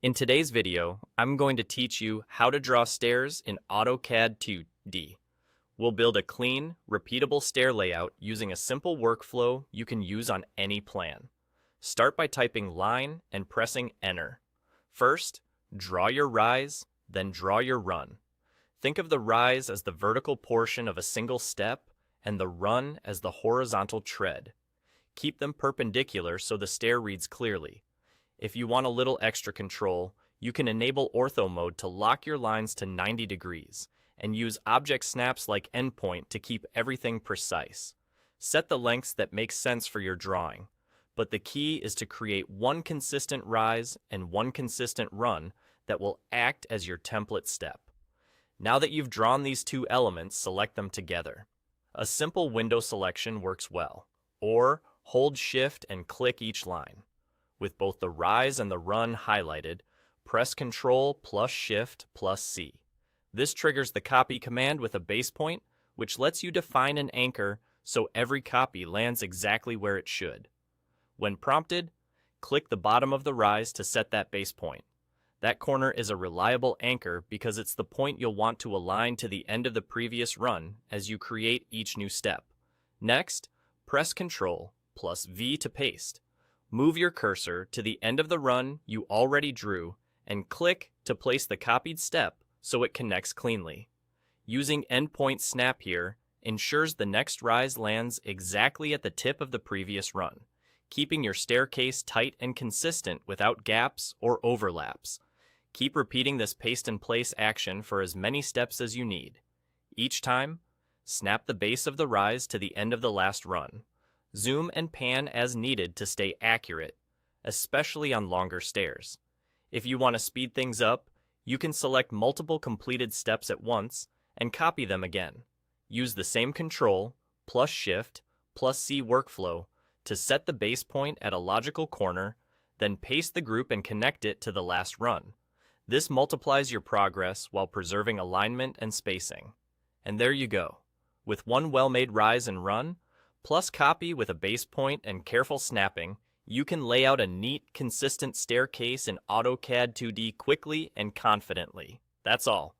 In today's video, I'm going to teach you how to draw stairs in AutoCAD 2D. We'll build a clean, repeatable stair layout using a simple workflow you can use on any plan. Start by typing line and pressing enter. First, draw your rise, then draw your run. Think of the rise as the vertical portion of a single step and the run as the horizontal tread. Keep them perpendicular so the stair reads clearly. If you want a little extra control, you can enable ortho mode to lock your lines to 90 degrees and use object snaps like endpoint to keep everything precise. Set the lengths that make sense for your drawing, but the key is to create one consistent rise and one consistent run that will act as your template step. Now that you've drawn these two elements, select them together. A simple window selection works well, or hold Shift and click each line. With both the rise and the run highlighted, press Ctrl plus Shift plus C. This triggers the copy command with a base point, which lets you define an anchor so every copy lands exactly where it should. When prompted, click the bottom of the rise to set that base point. That corner is a reliable anchor because it's the point you'll want to align to the end of the previous run as you create each new step. Next, press Ctrl plus V to paste. Move your cursor to the end of the run you already drew and click to place the copied step so it connects cleanly. Using endpoint snap here ensures the next rise lands exactly at the tip of the previous run, keeping your staircase tight and consistent without gaps or overlaps. Keep repeating this paste and place action for as many steps as you need. Each time, snap the base of the rise to the end of the last run. Zoom and pan as needed to stay accurate, especially on longer stairs. If you want to speed things up, you can select multiple completed steps at once and copy them again. Use the same Ctrl plus Shift plus C workflow to set the base point at a logical corner, then paste the group and connect it to the last run. This multiplies your progress while preserving alignment and spacing. And there you go. With one well-made rise and run, plus copy with a base point and careful snapping, you can lay out a neat, consistent staircase in AutoCAD 2D quickly and confidently. That's all.